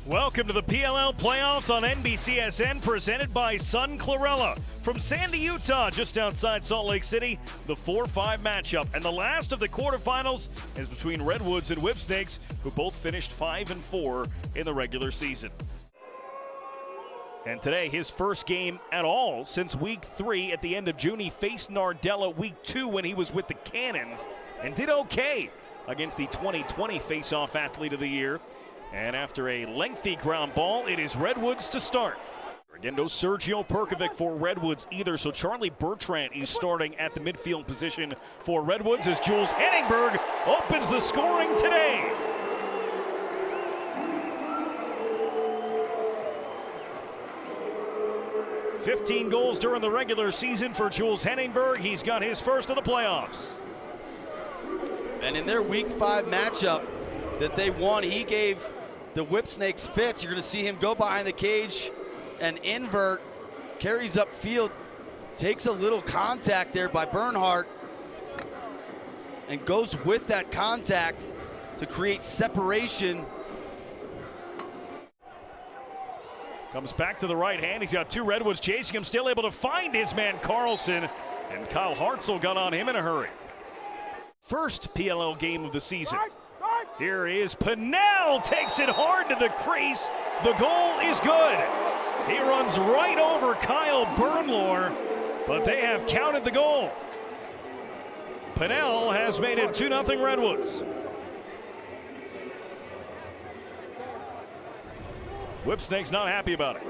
Welcome to the PLL playoffs on NBCSN, presented by Sun Chlorella. From Sandy, Utah, just outside Salt Lake City, the 4-5 matchup. And the last of the quarterfinals is between Redwoods and Whipsnakes, who both finished 5-4 in the regular season. And today, his first game at all since week 3 at the end of June. He faced Nardella week 2 when he was with the Cannons and did okay against the 2020 face-off athlete of the year. And after a lengthy ground ball, it is Redwoods to start. Again, no Sergio Perkovic for Redwoods either, so Charlie Bertrand is starting at the midfield position for Redwoods as Jules Henningberg opens the scoring today. $15 goals during the regular season for Jules Henningberg. He's got his first of the playoffs. And in their week 5 matchup that they won, he gave the Whipsnakes fits. You're going to see him go behind the cage and invert, carries upfield, takes a little contact there by Bernhardt, and goes with that contact to create separation. Comes back to the right hand. He's got 2 Redwoods chasing him, still able to find his man Carlson, and Kyle Hartzell got on him in a hurry. First PLL game of the season. Here is Pinnell, takes it hard to the crease. The goal is good. He runs right over Kyle Bernlor, but they have counted the goal. Pinnell has made it 2-0 Redwoods. Whipsnakes not happy about it.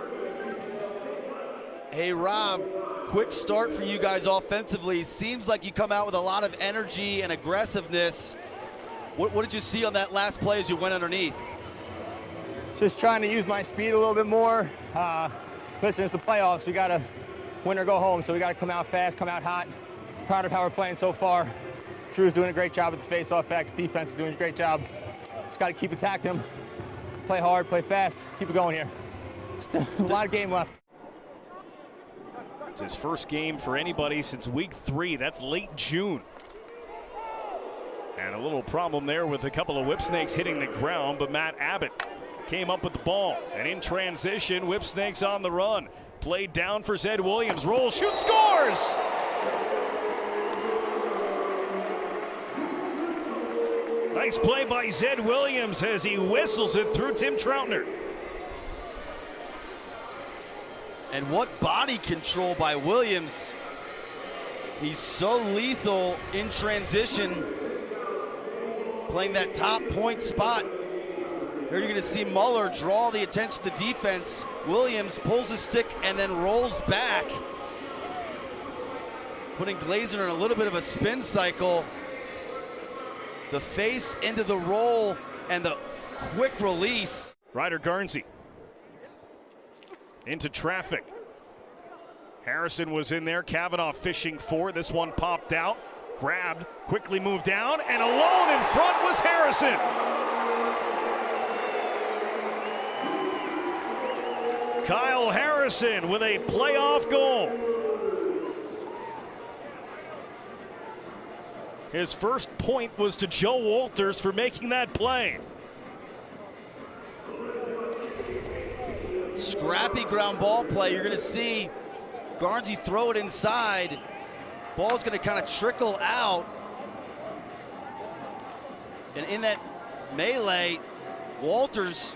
Hey, Rob, quick start for you guys offensively. Seems like you come out with a lot of energy and aggressiveness. What did you see on that last play as you went underneath? Just trying to use my speed a little bit more. Listen, it's the playoffs. We got to win or go home, so we got to come out fast, come out hot. Proud of how we're playing so far. Drew's doing a great job with the face-off backs. Defense is doing a great job. Just got to keep attacking them. Play hard, play fast, keep it going here. Just a lot of game left. It's his first game for anybody since week 3. That's late June. And a little problem there with a couple of Whipsnakes hitting the ground, but Matt Abbott came up with the ball. And in transition, Whipsnakes on the run. Played down for Zed Williams. Rolls, shoots, scores! Nice play by Zed Williams as he whistles it through Tim Troutner. And what body control by Williams. He's so lethal in transition, playing that top point spot. Here you're going to see Muller draw the attention of the defense. Williams pulls the stick and then rolls back, putting Glazer in a little bit of a spin cycle. The face into the roll and the quick release. Ryder Garnsey into traffic. Harrison was in there. Kavanaugh fishing for. This one popped out. Grabbed, quickly moved down, and alone in front was Harrison. Kyle Harrison with a playoff goal. His first point was to Joe Walters for making that play. Scrappy ground ball play. You're going to see Garnsey throw it inside. Ball's going to kind of trickle out. And in that melee, Walters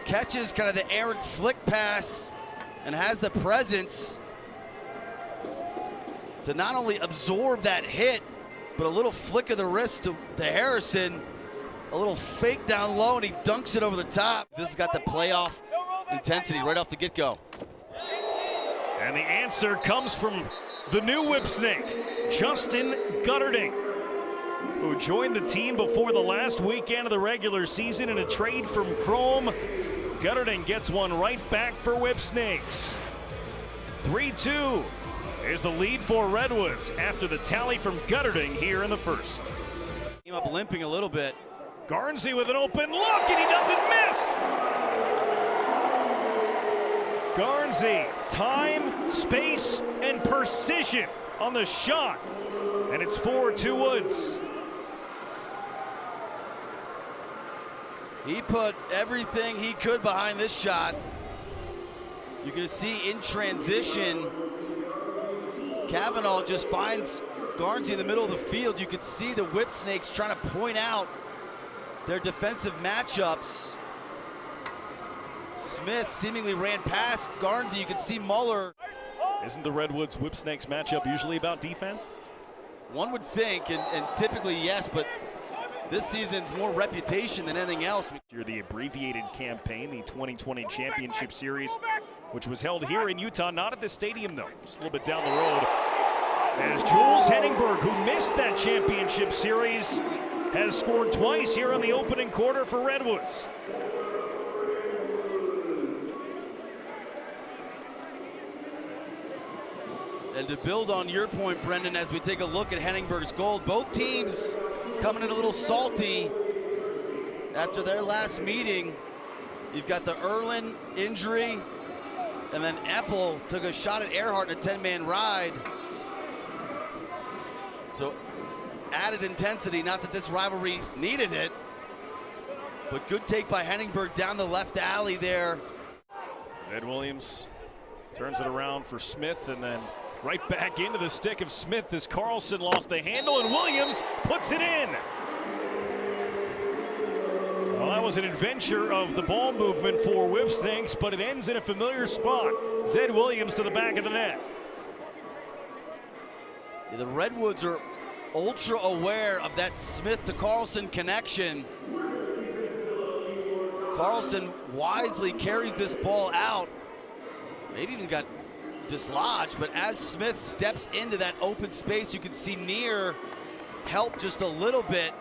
catches kind of the errant flick pass and has the presence to not only absorb that hit, but a little flick of the wrist to Harrison, a little fake down low, and he dunks it over the top. This has got the playoff intensity right off the get-go. And the answer comes from the new Whipsnake, Justin Gutterding, who joined the team before the last weekend of the regular season in a trade from Chrome. Gutterding gets one right back for Whipsnakes. 3-2 is the lead for Redwoods after the tally from Gutterding here in the first. Came up limping a little bit. Garnsey with an open look, and he doesn't miss! Garnsey, time, space, and precision on the shot. And it's 4-2 Woods. He put everything he could behind this shot. You can see in transition, Kavanaugh just finds Garnsey in the middle of the field. You could see the Whipsnakes trying to point out their defensive matchups. Smith seemingly ran past Garnsey. You can see Muller. Isn't the Redwoods Whipsnakes matchup usually about defense? One would think, and typically yes, but this season's more reputation than anything else. You're the abbreviated campaign, the 2020 Championship Series, which was held here in Utah, not at the stadium though, just a little bit down the road. As Jules Henningberg, who missed that championship series, has scored twice here in the opening quarter for Redwoods. And to build on your point, Brendan, as we take a look at Henningberg's goal, both teams coming in a little salty after their last meeting. You've got the Erlin injury, and then Eppel took a shot at Earhart in a 10-man ride. So added intensity, not that this rivalry needed it, but good take by Henningberg down the left alley there. Ed Williams turns it around for Smith, and then right back into the stick of Smith as Carlson lost the handle, and Williams puts it in. Well, that was an adventure of the ball movement for Whipsnakes, but it ends in a familiar spot. Zed Williams to the back of the net. The Redwoods are ultra aware of that Smith to Carlson connection. Carlson wisely carries this ball out. Maybe even got dislodged, but as Smith steps into that open space, you can see Neer help just a little bit.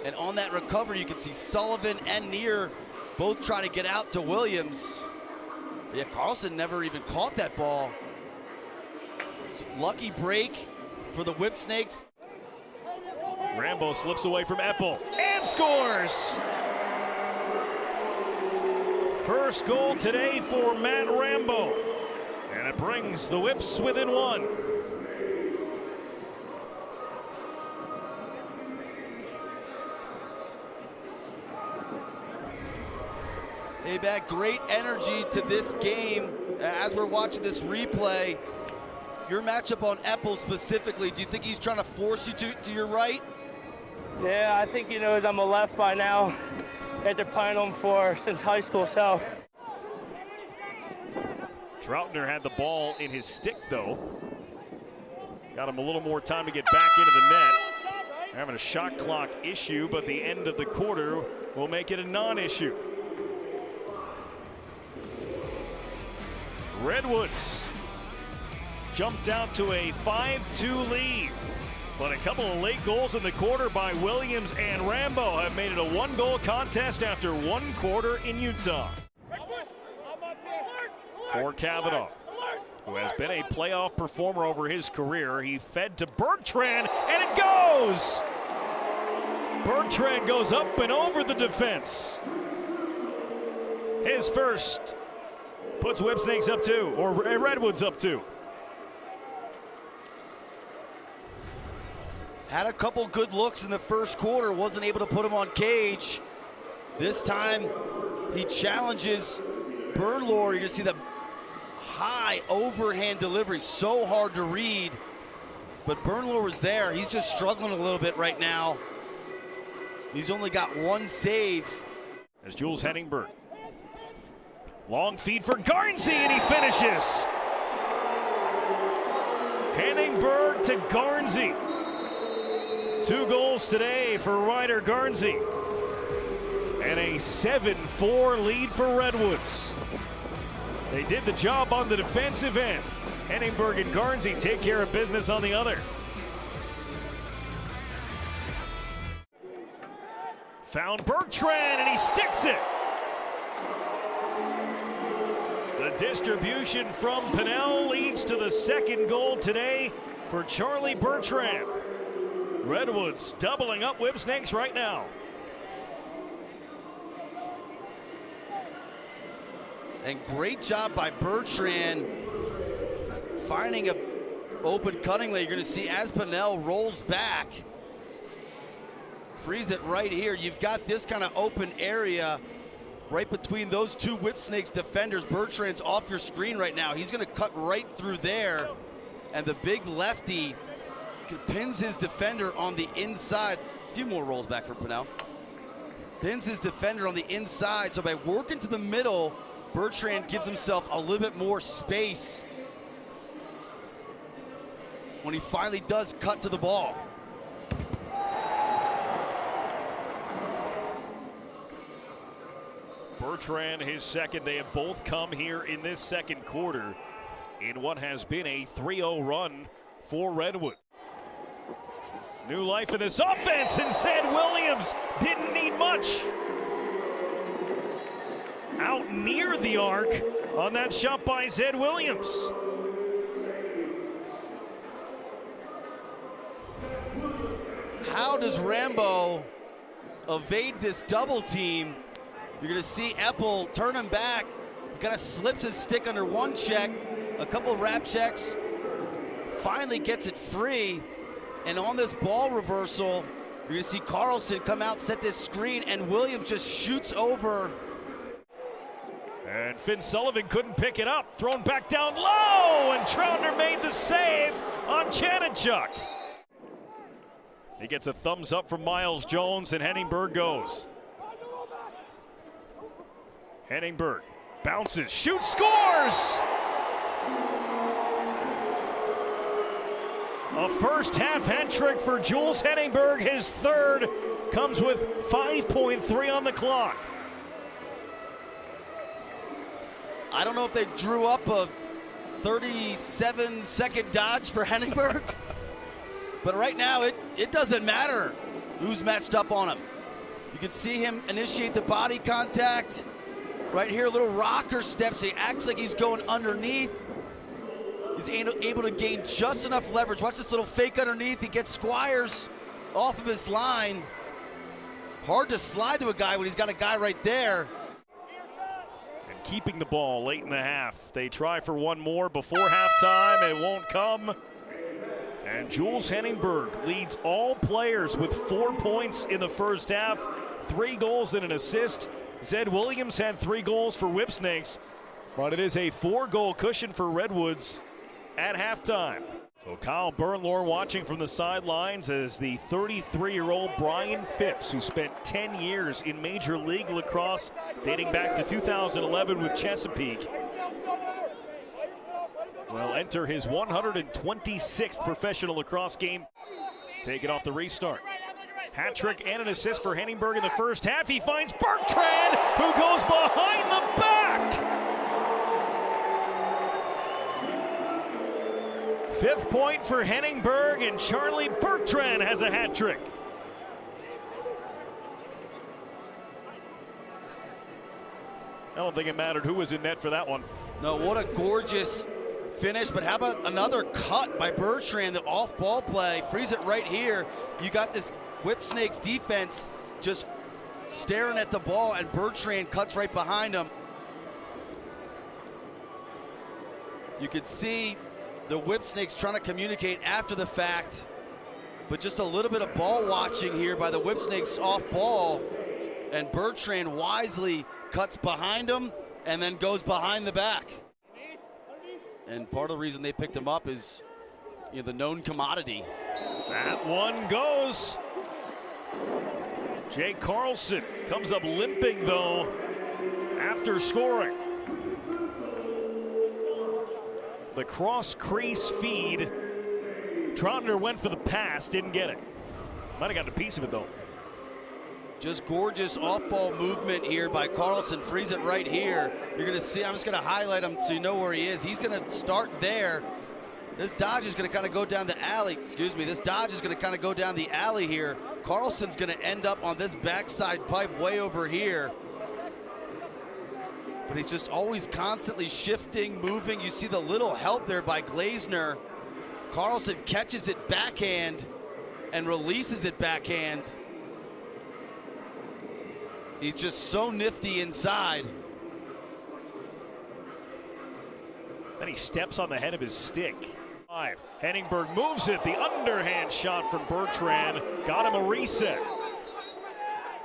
And on that recovery, you can see Sullivan and Neer both trying to get out to Williams. Yeah, Carlson never even caught that ball. So lucky break for the Whipsnakes. Rambo slips away from Eppel and scores! First goal today for Matt Rambo, and it brings the Whips within one. They back great energy to this game. As we're watching this replay, your matchup on Eppel specifically, do you think he's trying to force you to your right? Yeah, I think he knows I'm a left by now. After playing him since high school, so. Troutner had the ball in his stick, though. Got him a little more time to get back into the net. Having a shot clock issue, but the end of the quarter will make it a non-issue. Redwoods jumped out to a 5-2 lead. But a couple of late goals in the quarter by Williams and Rambo have made it a one-goal contest after one quarter in Utah. For Kavanaugh, who has been a playoff performer over his career, he fed to Bertrand, and it goes! Bertrand goes up and over the defense. His first puts Whipsnakes up two, or Redwoods up two. Had a couple good looks in the first quarter, wasn't able to put him on cage. This time, he challenges Bernlohr. You can see the high overhand delivery, so hard to read. But Bernlohr was there. He's just struggling a little bit right now. He's only got one save. As Jules Henningberg. Long feed for Garnsey, and he finishes. Henningberg to Garnsey. 2 goals today for Ryder Garnsey. And a 7-4 lead for Redwoods. They did the job on the defensive end. Henningberg and Garnsey take care of business on the other. Found Bertrand, and he sticks it. The distribution from Pinnell leads to the second goal today for Charlie Bertrand. Redwoods doubling up Whipsnakes right now. And great job by Bertrand finding a open cutting lane. You're going to see as Pinnell rolls back, Freeze it right here. You've got this kind of open area right between those two Whipsnakes defenders. Bertrand's off your screen right now. He's gonna cut right through there. And the big lefty pins his defender on the inside. A few more rolls back for Purnell. Pins his defender on the inside. So by working to the middle, Bertrand gives himself a little bit more space when he finally does cut to the ball. Bertrand, his second. They have both come here in this second quarter in what has been a 3-0 run for Redwood. New life in this offense, and Zed Williams didn't need much. Out near the arc on that shot by Zed Williams. How does Rambo evade this double team? You're gonna see Eppel turn him back. Kind of slips his stick under one check, a couple of wrap checks, finally gets it free. And on this ball reversal, you're gonna see Carlson come out, set this screen, and Williams just shoots over. And Finn Sullivan couldn't pick it up. Thrown back down low, and Troutner made the save on Janachuk. He gets a thumbs up from Miles Jones, and Henningberg goes. Henningberg bounces, shoots, scores! A first half hat trick for Jules Henningberg. His third comes with 5.3 on the clock. I don't know if they drew up a 37-second dodge for Henningberg, but right now it doesn't matter who's matched up on him. You can see him initiate the body contact. Right here, a little rocker steps. He acts like he's going underneath. He's able to gain just enough leverage. Watch this little fake underneath. He gets Squires off of his line. Hard to slide to a guy when he's got a guy right there. And keeping the ball late in the half. They try for one more before halftime. It won't come. And Jules Henningberg leads all players with 4 points in the first half. 3 goals and an assist. Zed Williams had 3 goals for Whipsnakes, but it is a 4-goal cushion for Redwoods at halftime. So Kyle Bernlohr watching from the sidelines as the 33-year-old Brian Phipps, who spent 10 years in Major League Lacrosse dating back to 2011 with Chesapeake, will enter his 126th professional lacrosse game. Take it off the restart. Hat trick and an assist for Henningberg in the first half. He finds Bertrand, who goes behind the back. 5th point for Henningberg, and Charlie Bertrand has a hat trick. I don't think it mattered who was in net for that one. No, what a gorgeous finish, but how about another cut by Bertrand, the off-ball play. Freeze it right here. You got this Whipsnakes defense just staring at the ball, and Bertrand cuts right behind him. You could see the Whipsnakes trying to communicate after the fact, but just a little bit of ball watching here by the Whipsnakes off ball, and Bertrand wisely cuts behind him and then goes behind the back. And part of the reason they picked him up is, you know, the known commodity. That one goes. Jake Carlson comes up limping, though, after scoring. The cross crease feed. Troutner went for the pass, didn't get it. Might have gotten a piece of it, though. Just gorgeous off-ball movement here by Carlson. Freeze it right here. You're going to see, I'm just going to highlight him so you know where he is. He's going to start there. This dodge is going to kind of go down the alley. Excuse me. This dodge is going to kind of go down the alley here. Carlson's going to end up on this backside pipe way over here. But he's just always constantly shifting, moving. You see the little help there by Glazner. Carlson catches it backhand and releases it backhand. He's just so nifty inside. Then he steps on the head of his stick. Henningberg moves it. The underhand shot from Bertrand got him a reset.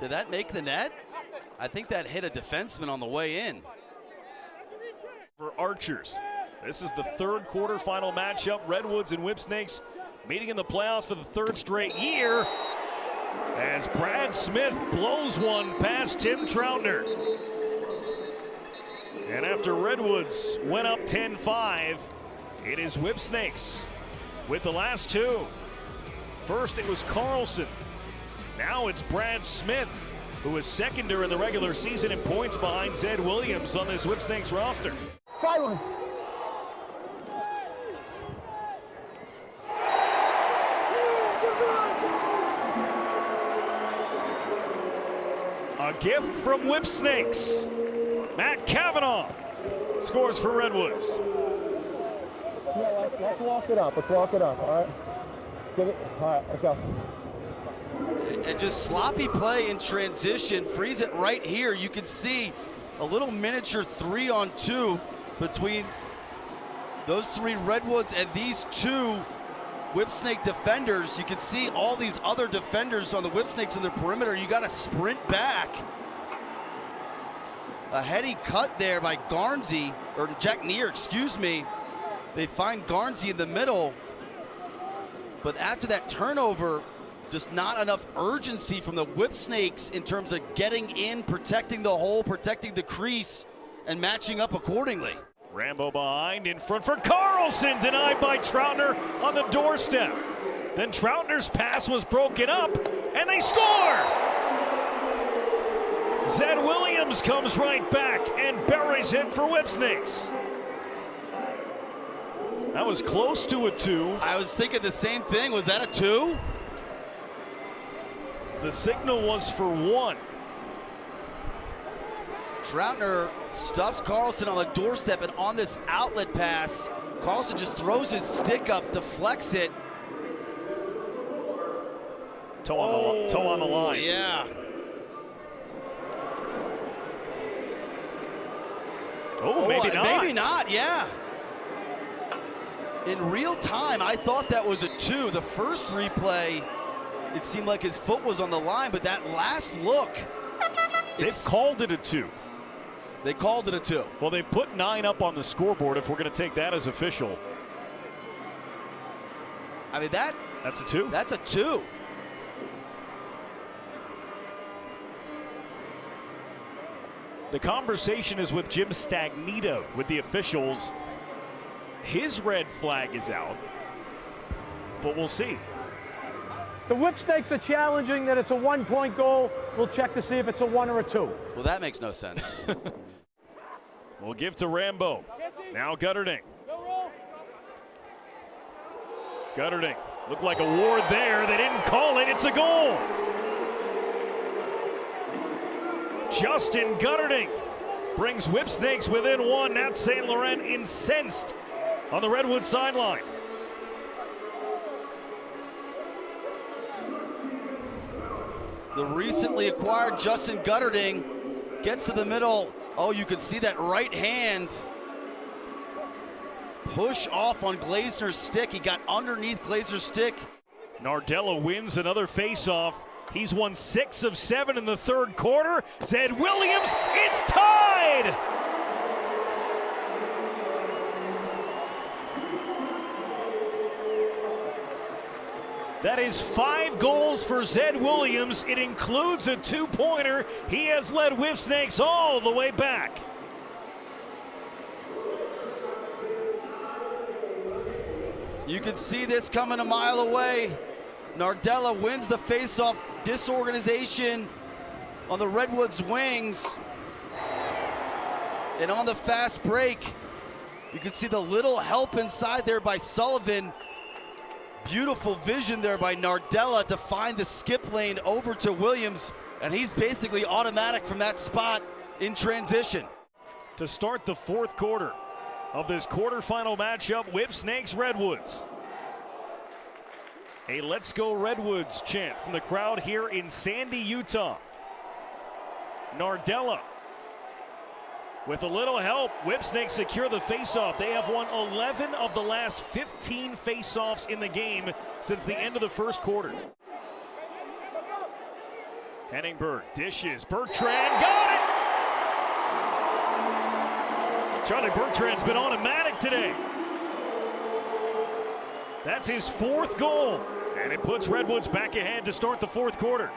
Did that make the net? I think that hit a defenseman on the way in. For Archers, this is the third quarterfinal matchup. Redwoods and Whipsnakes meeting in the playoffs for the third straight year, as Brad Smith blows one past Tim Troutner. And after Redwoods went up 10-5, it is Whipsnakes with the last two. First it was Carlson. Now it's Brad Smith, who is second during the regular season in points behind Zed Williams on this Whipsnakes roster. 5-1. A gift from Whipsnakes. Matt Cavanaugh scores for Redwoods. Yeah, let's walk it up. Let's walk it up. All right. Get it. All right, let's go. And just sloppy play in transition. Freeze it right here. You can see a little miniature 3-on-2 between those three Redwoods and these two Whipsnake defenders. You can see all these other defenders on the Whipsnakes in their perimeter. You got to sprint back. A heady cut there by Garnsey, or Jack Neer, excuse me. They find Garnsey in the middle. But after that turnover, just not enough urgency from the Whipsnakes in terms of getting in, protecting the hole, protecting the crease, and matching up accordingly. Rambo behind, in front for Carlson, denied by Troutner on the doorstep. Then Troutner's pass was broken up, and they score! Zed Williams comes right back and buries it for Whipsnakes. That was close to a 2. I was thinking the same thing. Was that a 2? The signal was for 1. Troutner stuffs Carlson on the doorstep, and on this outlet pass, Carlson just throws his stick up, deflects it. Toe on the line. Yeah. Oh, maybe not. Maybe not, yeah. In real time, I thought that was a 2. The first replay, it seemed like his foot was on the line, but that last look, They've called it a 2. They called it a 2. Well, they put 9 up on the scoreboard if we're going to take that as official. I mean, that's a 2. That's a 2. The conversation is with Jim Stagnito with the officials. His red flag is out, but we'll see. The Whipsnakes are challenging that it's a 1-point goal. We'll check to see if it's a 1 or a 2. Well, that makes no sense. We'll give to Rambo. Now Gutterding. Gutterding. Looked like a ward there. They didn't call it. It's a goal. Justin Gutterding brings Whipsnakes within 1. Nat St. Laurent incensed on the Redwood sideline. The recently acquired Justin Gutterding gets to the middle. Oh, you can see that right hand push off on Glazner's stick. He got underneath Glazner's stick. Nardella wins another faceoff. He's won 6 of 7 in the third quarter. Zed Williams, it's tied! That is 5 goals for Zed Williams. It includes a 2-pointer. He has led Whipsnakes all the way back. You can see this coming a mile away. Nardella wins the faceoff. Disorganization on the Redwoods wings. And on the fast break, you can see the little help inside there by Sullivan. Beautiful vision there by Nardella to find the skip lane over to Williams, and he's basically automatic from that spot in transition. To start the fourth quarter of this quarterfinal matchup, Whipsnakes Redwoods. A Let's Go Redwoods chant from the crowd here in Sandy, Utah. Nardella with a little help. Whipsnakes secure the faceoff. They have won 11 of the last 15 faceoffs in the game since the end of the first quarter. Henningberg dishes. Bertrand got it! Charlie Bertrand's been automatic today. That's his 4th goal. And it puts Redwoods back ahead to start the 4th quarter.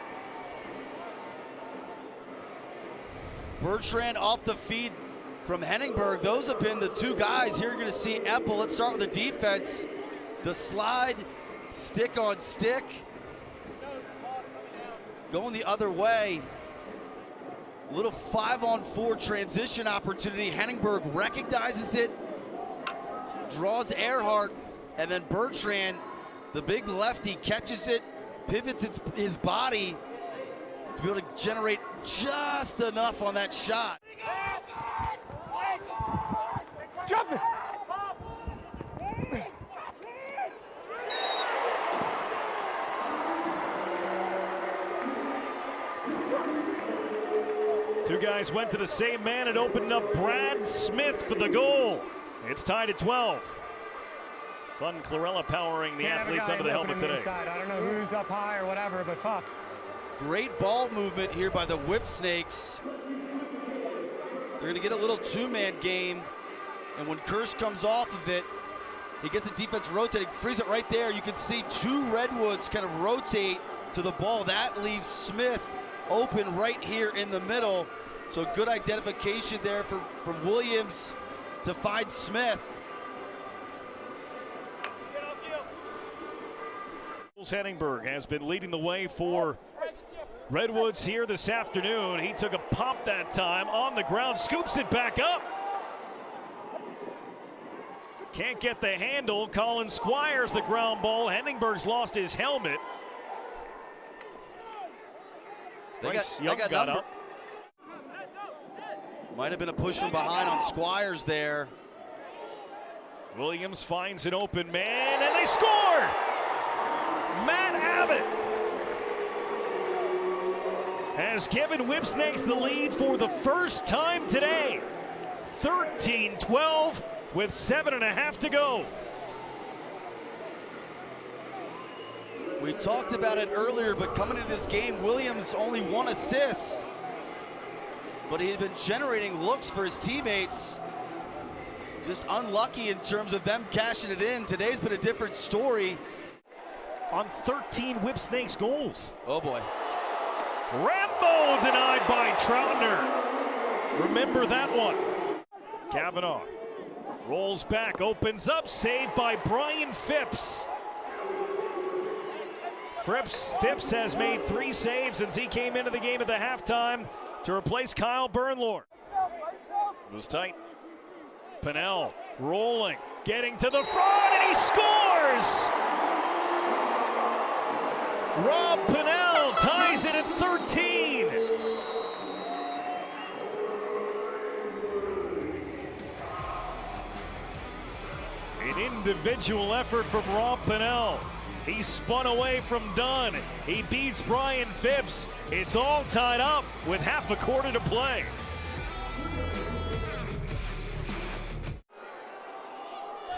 Bertrand off the feed from Henningberg. Those have been the 2 guys. Here you're going to see Eppel. Let's start with the defense. The slide, stick on stick. Going the other way. Little 5-on-4 transition opportunity. Henningberg recognizes it, draws Earhart, and then Bertrand, the big lefty, catches it, pivots his body to be able to generate just enough on that shot. Jump it! Two guys went to the same man. It opened up Brad Smith for the goal. It's tied at 12. Son Clarella powering the athletes under the helmet today. I don't know who's up high or whatever, but fuck. Great ball movement here by the Whipsnakes. They're going to get a little 2-man game, and when Kirsch comes off of it, he gets the defense rotating, frees it right there. You can see 2 Redwoods kind of rotate to the ball. That leaves Smith open right here in the middle. So good identification there from Williams to find Smith. Henningberg has been leading the way for Redwoods here this afternoon. He took a pop that time on the ground, scoops it back up. Can't get the handle. Colin Squires the ground ball. Henningberg's lost his helmet. Bryce Young got up. Might have been a push from behind on Squires there. Williams finds an open man, and they score! Matt Abbott has given Whipsnakes the lead for the first time today. 13-12 with 7.5 to go. We talked about it earlier, but coming into this game, Williams only 1 assist. But he had been generating looks for his teammates. Just unlucky in terms of them cashing it in. Today's been a different story. On 13 Whipsnakes goals. Oh boy. Rambo denied by Troutner. Remember that one. Kavanaugh rolls back, opens up, saved by Brian Phipps. Phipps has made 3 saves since he came into the game at the halftime to replace Kyle Bernlord. It was tight. Pennell rolling, getting to the front, and he scores! Rob Pennell ties it at 13. An individual effort from Rob Pennell. He spun away from Dunn. He beats Brian Phipps. It's all tied up with half a quarter to play.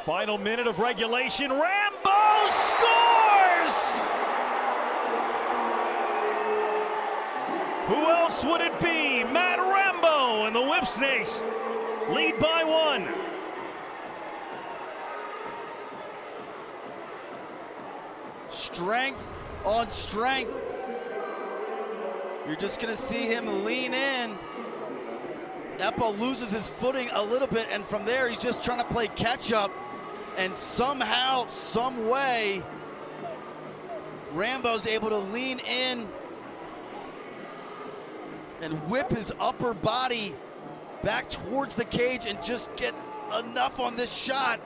Final minute of regulation. Rambo scores! Who else would it be? Matt Rambo, and the Whipsnakes lead by 1. Strength on strength. You're just gonna see him lean in. Eppel loses his footing a little bit, and from there he's just trying to play catch up, and somehow, some way, Rambo's able to lean in and whip his upper body back towards the cage and just get enough on this shot.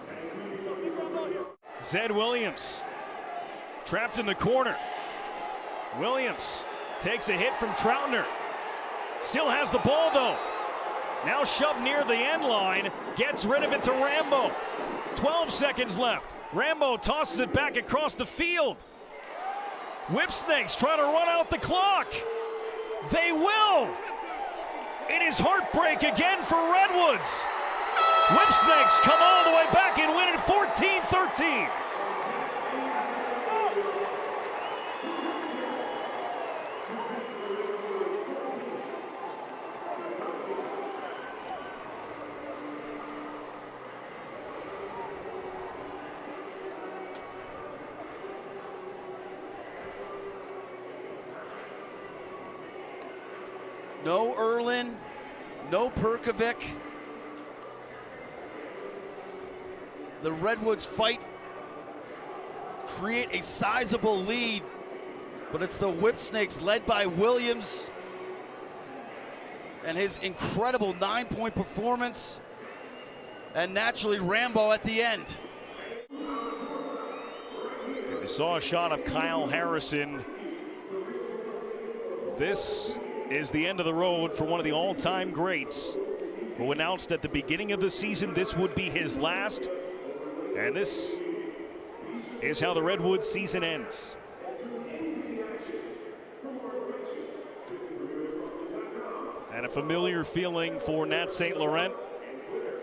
Zed Williams trapped in the corner. Williams takes a hit from Troutner. Still has the ball though. Now shoved near the end line, gets rid of it to Rambo. 12 seconds left. Rambo tosses it back across the field. Whipsnakes trying to run out the clock. They will. It is heartbreak again for Redwoods. Whipsnakes come all the way back and win it 14-13. No Erlin, no Perkovic. The Redwoods fight, create a sizable lead, but it's the Whipsnakes led by Williams and his incredible 9-point performance, and naturally Rambo at the end. We saw a shot of Kyle Harrison. This is the end of the road for one of the all-time greats, who announced at the beginning of the season this would be his last. And this is how the Redwoods season ends. And a familiar feeling for Nat St. Laurent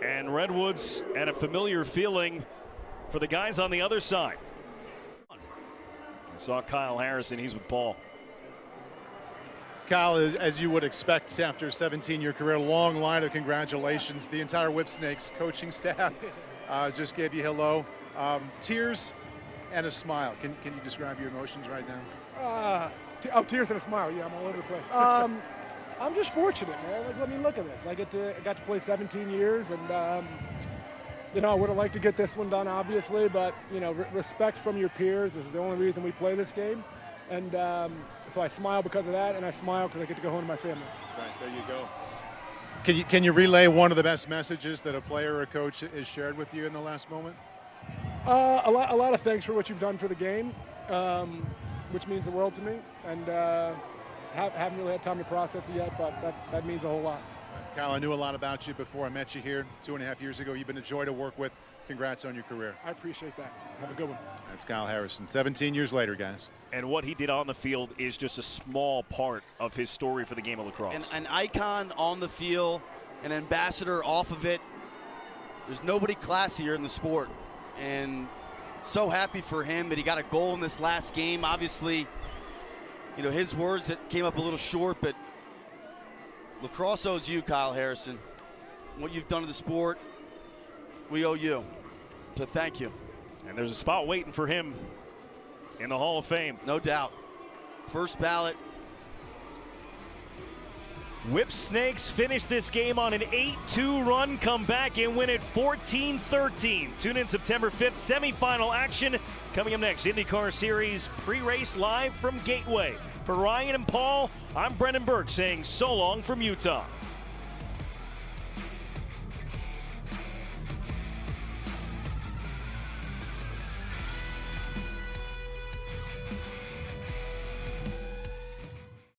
and Redwoods, and a familiar feeling for the guys on the other side. I saw Kyle Harrison, he's with Paul. Kyle, as you would expect after a 17-year career, long line of congratulations. The entire Whipsnakes coaching staff just gave you hello. Tears and a smile. Can you describe your emotions right now? Tears and a smile. Yeah, I'm all over the place. I'm just fortunate, man. Like, I mean, look at this. I got to play 17 years, and you know, I would have liked to get this one done, obviously, but you know, respect from your peers is the only reason we play this game, and so I smile because of that, and I smile because I get to go home to my family. Right, there you go. Can you relay one of the best messages that a player or a coach has shared with you in the last moment? A lot of thanks for what you've done for the game, which means the world to me, and haven't really had time to process it yet, but that means a whole lot. Kyle, I knew a lot about you before I met you here 2.5 years ago. You've been a joy to work with. Congrats on your career. I appreciate that. Have a good one. That's Kyle Harrison, 17 years later, guys. And what he did on the field is just a small part of his story for the game of lacrosse. An icon on the field, an ambassador off of it. There's nobody classier in the sport. And so happy for him that he got a goal in this last game. Obviously, you know, his words that came up a little short, but lacrosse owes you, Kyle Harrison. What you've done to the sport, we owe you. So thank you. And there's a spot waiting for him in the Hall of Fame. No doubt. First ballot. Whipsnakes finish this game on an 8-2 run, come back and win it 14-13. Tune in September 5th, semifinal action coming up next. IndyCar Series pre-race live from Gateway. For Ryan and Paul, I'm Brendan Burke saying so long from Utah.